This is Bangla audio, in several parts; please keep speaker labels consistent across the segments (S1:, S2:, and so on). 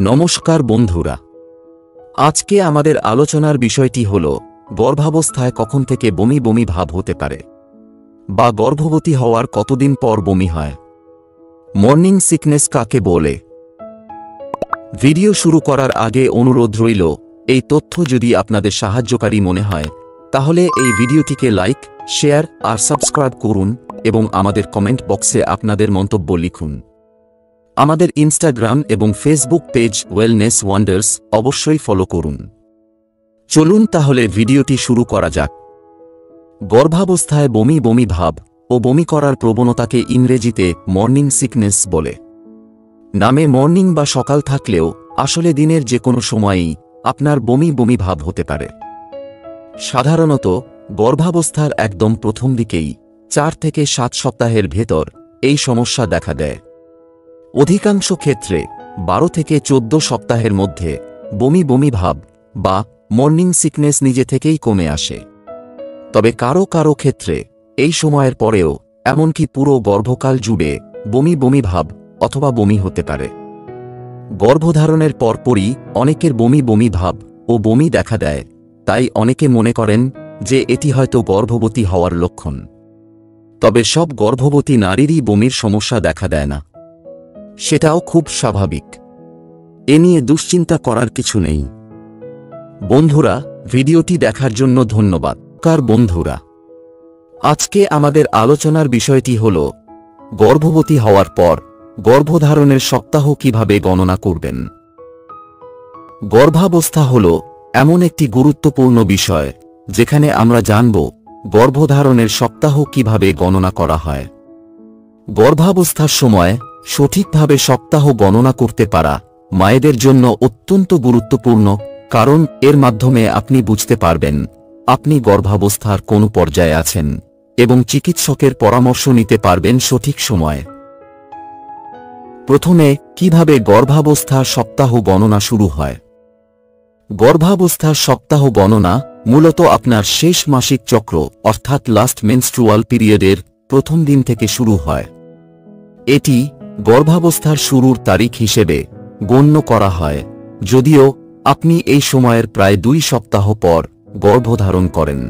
S1: নমস্কার বন্ধুরা, আজকে আমাদের আলোচনার বিষয়টি হল গর্ভাবস্থায় কখন থেকে বমি বমি ভাব হতে পারে বা গর্ভবতী হওয়ার কতদিন পর বমি হয়। মর্নিং সিকনেস কাকে বলে? ভিডিও শুরু করার আগে অনুরোধ রইল, এই তথ্য যদি আপনাদের সাহায্যকারী মনে হয় তাহলে এই ভিডিওটিকে লাইক, শেয়ার আর সাবস্ক্রাইব করুন এবং আমাদের কমেন্ট বক্সে আপনাদের মন্তব্য লিখুন। আমাদের ইনস্টাগ্রাম এবং ফেসবুক পেজ ওয়েলনেস ওয়ান্ডার্স অবশ্যই ফলো করুন। চলুন তাহলে ভিডিওটি শুরু করা যাক। গর্ভাবস্থায় বমি বমি ভাব ও বমি করার প্রবণতাকে ইংরেজিতে মর্নিং সিকনেস বলে। নামে মর্নিং বা সকাল থাকলেও আসলে দিনের যে কোনো সময়েই আপনার বমি বমি ভাব হতে পারে। সাধারণত গর্ভাবস্থার একদম প্রথম দিকেই 4 থেকে 7 সপ্তাহের ভেতর এই সমস্যা দেখা দেয়। অধিকাংশ ক্ষেত্রে 12 থেকে 14 সপ্তাহের মধ্যে বমি বমি ভাব বা মর্নিং সিকনেস নিজে থেকেই কমে আসে। তবে কারো কারো ক্ষেত্রে এই সময়ের পরেও এমনকি পুরো গর্ভকাল জুড়ে বমি বমি ভাব অথবা বমি হতে পারে। গর্ভধারণের পরপরই অনেকের বমি বমি ভাব ও বমি দেখা দেয়, তাই অনেকে মনে করেন যে এটি হয়তো গর্ভবতী হওয়ার লক্ষণ। তবে সব গর্ভবতী নারীরই বমির সমস্যা দেখা দেয় না, সেটাও খুব স্বাভাবিক। এ নিয়ে দুশ্চিন্তা করার কিছু নেই। বন্ধুরা, ভিডিওটি দেখার জন্য ধন্যবাদ। বন্ধুরা, আজকে আমাদের আলোচনার বিষয়টি হল গর্ভবতী হওয়ার পর গর্ভধারণের সপ্তাহ কিভাবে গণনা করবেন। গর্ভাবস্থা হল এমন একটি গুরুত্বপূর্ণ বিষয় যেখানে আমরা জানব গর্ভধারণের সপ্তাহ কিভাবে গণনা করা হয়। গর্ভাবস্থার সময় সঠিকভাবে সপ্তাহ গণনা করতে পারা মায়েদের জন্য অত্যন্ত গুরুত্বপূর্ণ, কারণ এর মাধ্যমে আপনি বুঝতে পারবেন আপনি গর্ভাবস্থার কোন পর্যায়ে আছেন এবং চিকিৎসকের পরামর্শ নিতে পারবেন সঠিক সময়ে। প্রথমে কিভাবে গর্ভাবস্থার সপ্তাহ গণনা শুরু হয়। গর্ভাবস্থার সপ্তাহ গণনা মূলত আপনার শেষ মাসিক চক্র অর্থাৎ লাস্ট মেনস্ট্রুয়াল পিরিয়ডের প্রথম দিন থেকে শুরু হয়। এটি গর্ভাবস্থার শুরুর তারিখ হিসেবে গণ্য করা হয়, যদিও আপনি এই সময়ের প্রায় 2 সপ্তাহ পর গর্ভধারণ করেন।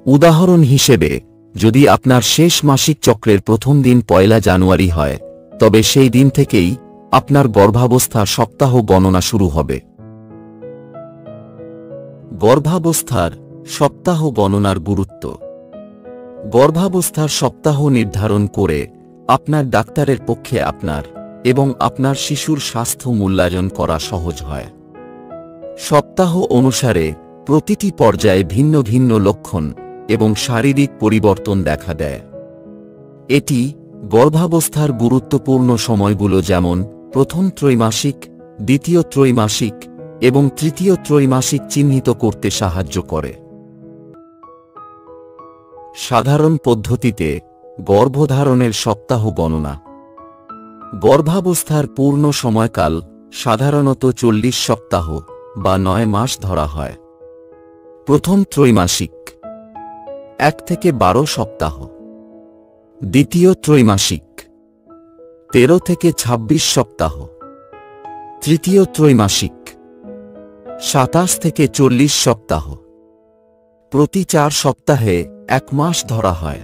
S1: উদাহরণ হিসেবে, যদি আপনার শেষ মাসিক চক্রের প্রথম দিন 1 জানুয়ারি হয়, তবে সেই দিন থেকেই আপনার গর্ভাবস্থার সপ্তাহ গণনা শুরু হবে। গর্ভাবস্থার সপ্তাহ গণনার গুরুত্ব। গর্ভাবস্থার সপ্তাহ নির্ধারণ করে আপনার ডাক্তারের পক্ষে আপনার এবং আপনার শিশুর স্বাস্থ্য মূল্যায়ন করা সহজ হয়। সপ্তাহ অনুসারে প্রতিটি পর্যায়ে ভিন্ন ভিন্ন লক্ষণ এবং শারীরিক পরিবর্তন দেখা দেয়। এটি গর্ভাবস্থার গুরুত্বপূর্ণ সময়গুলো যেমন প্রথম ত্রৈমাসিক, দ্বিতীয় ত্রৈমাসিক এবং তৃতীয় ত্রৈমাসিক চিহ্নিত করতে সাহায্য করে। সাধারণ পদ্ধতিতে গর্ভধারণের সপ্তাহ গণনা। গর্ভাবস্থার পূর্ণ সময়কাল সাধারণত 40 সপ্তাহ বা 9 মাস ধরা হয়। প্রথম ত্রৈমাসিক 1 থেকে 12 সপ্তাহ, দ্বিতীয় ত্রৈমাসিক 13 থেকে 26 সপ্তাহ, তৃতীয় ত্রৈমাসিক 27 থেকে 40 সপ্তাহ। প্রতি 4 সপ্তাহে 1 মাস ধরা হয়।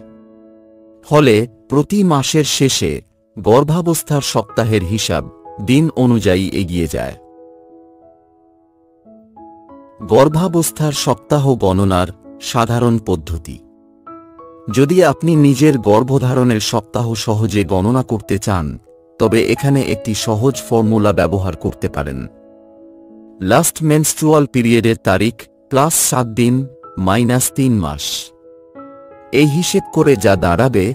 S1: ফলে প্রতি মাসের শেষে গর্ভাবস্থার সপ্তাহের হিসাব দিন অনুযায়ী এগিয়ে যায়। গর্ভাবস্থার সপ্তাহ গণনার সাধারণ পদ্ধতি। যদি আপনি নিজের গর্ভধারণের সপ্তাহ সহজে গণনা করতে চান, তবে এখানে একটি সহজ ফর্মুলা ব্যবহার করতে পারেন। লাস্ট মেনস্ট্রুয়াল পিরিয়ডের তারিখ প্লাস 7 দিন মাইনাস 3 মাস। এই হিসেব করে যা দাঁড়াবে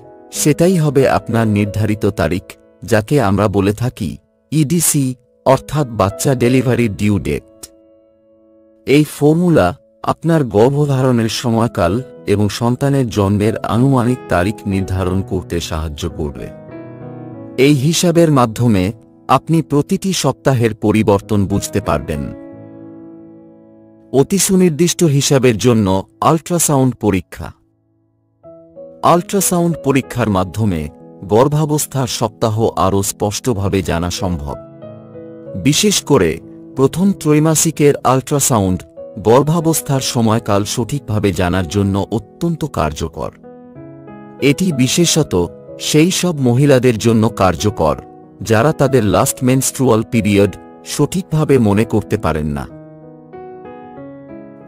S1: সেটাই হবে আপনার নির্ধারিত তারিখ, যাকে আমরা বলে থাকি ইডিসি অর্থাৎ বাচ্চা ডেলিভারির ডিউ ডেট। এই ফর্মুলা আপনার গর্ভধারণের সময়কাল এবং সন্তানের জন্মের আনুমানিক তারিখ নির্ধারণ করতে সাহায্য করবে। এই হিসাবের মাধ্যমে আপনি প্রতিটি সপ্তাহের পরিবর্তন বুঝতে পারবেন। অতি সুনির্দিষ্ট হিসাবের জন্য আল্ট্রাসাউন্ড পরীক্ষা। আল্ট্রাসাউন্ড পরীক্ষার মাধ্যমে গর্ভাবস্থার সপ্তাহ আরও স্পষ্টভাবে জানা সম্ভব। বিশেষ করে প্রথম ত্রৈমাসিকের আল্ট্রাসাউন্ড গর্ভাবস্থার সময়কাল সঠিকভাবে জানার জন্য অত্যন্ত কার্যকর। এটি বিশেষত সেই সব মহিলাদের জন্য কার্যকর যারা তাদের লাস্ট মেনস্ট্রুয়াল পিরিয়ড সঠিকভাবে মনে করতে পারেন না।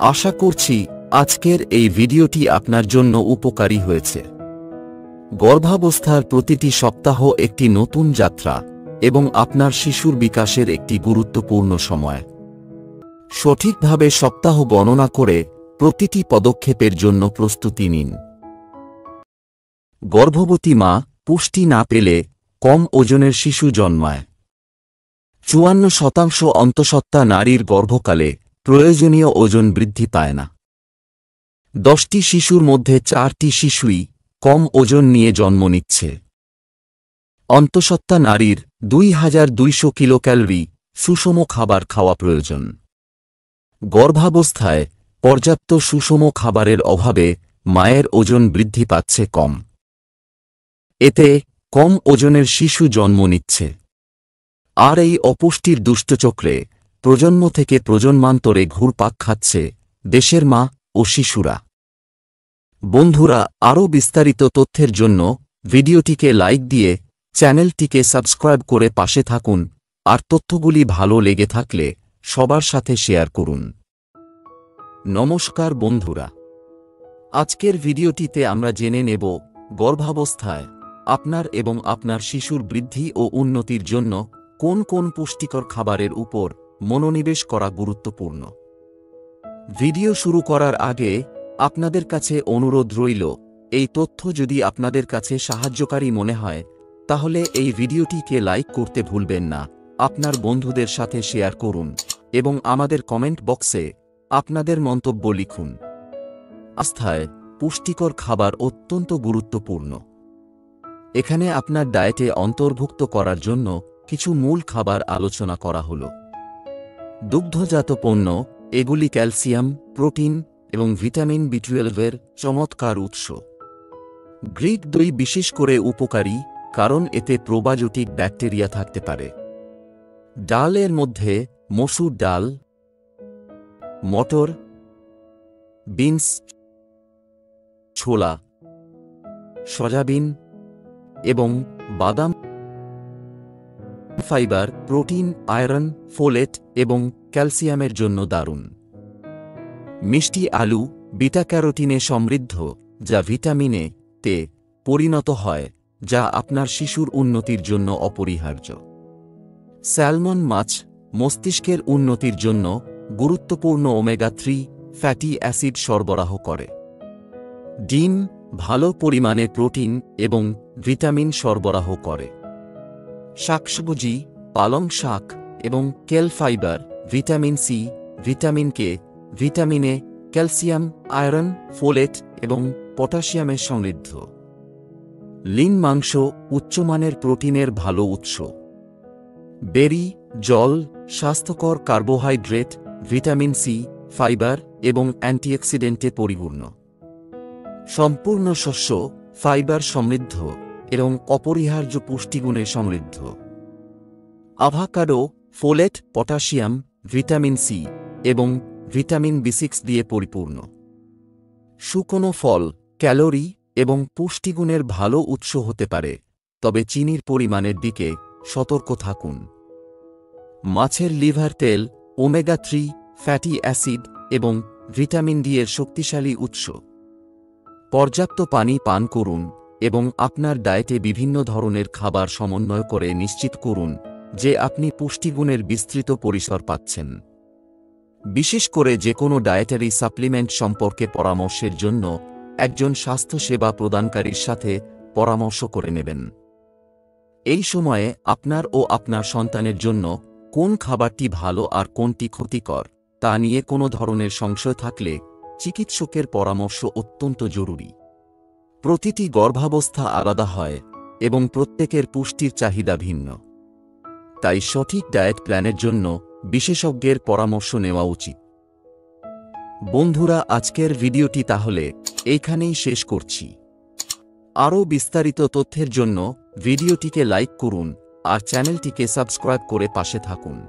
S1: আশা করছি আজকের এই ভিডিওটি আপনার জন্য উপকারী হয়েছে। গর্ভাবস্থার প্রতিটি সপ্তাহ একটি নতুন যাত্রা এবং আপনার শিশুর বিকাশের একটি গুরুত্বপূর্ণ সময়। সঠিকভাবে সপ্তাহ গণনা করে প্রতিটি পদক্ষেপের জন্য প্রস্তুতি নিন। গর্ভবতী মা পুষ্টি না পেলে কম ওজনের শিশু জন্মায়। 54% অন্তঃসত্ত্বা নারীর গর্ভকালে প্রয়োজনীয় ওজন বৃদ্ধি পায় না। 10টি শিশুর মধ্যে 4টি শিশুই কম ওজন নিয়ে জন্ম নিচ্ছে। অন্তঃসত্ত্বা নারীর 2200 কিলোক্যালোরি সুষম খাবার খাওয়া প্রয়োজন। গর্ভাবস্থায় পর্যাপ্ত সুষম খাবারের অভাবে মায়ের ওজন বৃদ্ধি পাচ্ছে কম। এতে কম ওজনের শিশু জন্ম নিচ্ছে। আর এই অপুষ্টির দুষ্টচক্রে প্রজন্ম থেকে প্রজন্মান্তরে ঘুরপাক খাচ্ছে দেশের মা ও শিশুরা। বন্ধুরা, আরও বিস্তারিত তথ্যের জন্য ভিডিওটিকে লাইক দিয়ে চ্যানেলটিকে সাবস্ক্রাইব করে পাশে থাকুন, আর তথ্যগুলি ভালো লেগে থাকলে সবার সাথে শেয়ার করুন। নমস্কার বন্ধুরা, আজকের ভিডিওটিতে আমরা জেনে নেব গর্ভাবস্থায় আপনার এবং আপনার শিশুর বৃদ্ধি ও উন্নতির জন্য কোন কোন পুষ্টিকর খাবারের উপর মনোনিবেশ করা গুরুত্বপূর্ণ। ভিডিও শুরু করার আগে আপনাদের কাছে অনুরোধ রইল, এই তথ্য যদি আপনাদের কাছে সাহায্যকারী মনে হয় তাহলে এই ভিডিওটিকে লাইক করতে ভুলবেন না, আপনার বন্ধুদের সাথে শেয়ার করুন এবং আমাদের কমেন্ট বক্সে আপনাদের মন্তব্য লিখুন। আস্থায় পুষ্টিকর খাবার অত্যন্ত গুরুত্বপূর্ণ। এখানে আপনার ডায়েটে অন্তর্ভুক্ত করার জন্য কিছু মূল খাবার আলোচনা করা হল। দুগ্ধজাত পণ্য, এগুলি ক্যালসিয়াম, প্রোটিন এবং ভিটামিন বি12 চমৎকার উৎস। গ্রিক দই বিশেষ করে উপকারী কারণ এতে প্রোবায়োটিক ব্যাকটেরিয়া থাকতে পারে। ডালের মধ্যে মসুর ডাল, মটর, বিনস, ছোলা, সয়াবিন এবং বাদাম ফাইবার, প্রোটিন, আয়রন, ফোলেট এবং ক্যালসিয়ামের জন্য দারুণ। মিষ্টি আলু বিটা ক্যারোটিনে সমৃদ্ধ, যা ভিটামিনে তে পরিণত হয়, যা আপনার শিশুর উন্নতির জন্য অপরিহার্য। স্যালমন মাছ মস্তিষ্কের উন্নতির জন্য গুরুত্বপূর্ণ ওমেগা-3 ফ্যাটি অ্যাসিড সরবরাহ করে। ডিম ভালো পরিমাণে প্রোটিন এবং ভিটামিন সরবরাহ করে। শাকসবজি, পালং শাক এবং kale fibre vitamin C, vitamin K, vitamin A, calcium, iron, folate এবং পটাশিয়ামে সমৃদ্ধ। লিন মাংস উচ্চমানের প্রোটিনের ভালো উৎস। বেরি জল স্বাস্থ্যকর কার্বোহাইড্রেট, ভিটামিন সি, ফাইবার এবং অ্যান্টিঅক্সিডেন্টে পরিপূর্ণ। সম্পূর্ণ শস্য ফাইবার সমৃদ্ধ এবং অপরিহার্য পুষ্টিগুণে সমৃদ্ধ। Avocado folate, potassium, vitamin C এবং ভিটামিন বি6 দিয়ে পরিপূর্ণ। শুকনো ফল ক্যালোরি এবং পুষ্টিগুণের ভালো উৎস হতে পারে, তবে চিনির পরিমাণের দিকে সতর্ক থাকুন। মাছের লিভার তেল ওমেগা-3 ফ্যাটি অ্যাসিড এবং ভিটামিন ডি এর শক্তিশালী উৎস। পর্যাপ্ত পানি পান করুন এবং আপনার ডায়েটে বিভিন্ন ধরনের খাবার সমন্বয় করে নিশ্চিত করুন যে আপনি পুষ্টিগুণের বিস্তৃত পরিসর পাচ্ছেন। বিশেষ করে যে কোনো ডায়েটারি সাপ্লিমেন্ট সম্পর্কে পরামর্শের জন্য একজন স্বাস্থ্যসেবা প্রদানকারীর সাথে পরামর্শ করে নেবেন। এই সময়ে আপনার ও আপনার সন্তানের জন্য কোন খাবারটি ভালো আর কোনটি ক্ষতিকর তা নিয়ে কোনো ধরনের সংশয় থাকলে চিকিৎসকের পরামর্শ অত্যন্ত জরুরি। প্রতিটি গর্ভাবস্থা আলাদা হয় এবং প্রত্যেকের পুষ্টির চাহিদা ভিন্ন। তাই সঠিক ডায়েট প্ল্যানের জন্য বিশেষজ্ঞের পরামর্শ নেওয়া উচিত। বন্ধুরা, আজকের ভিডিওটি তাহলে এইখানেই শেষ করছি। আরও বিস্তারিত তথ্যের জন্য ভিডিওটিকে লাইক করুন আর চ্যানেলটিকে সাবস্ক্রাইব করে পাশে থাকুন।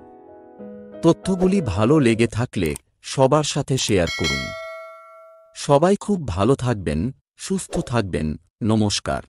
S1: তথ্যগুলি ভালো লেগে থাকলে সবার সাথে শেয়ার করুন। সবাই খুব ভালো থাকবেন, সুস্থ থাকবেন। নমস্কার।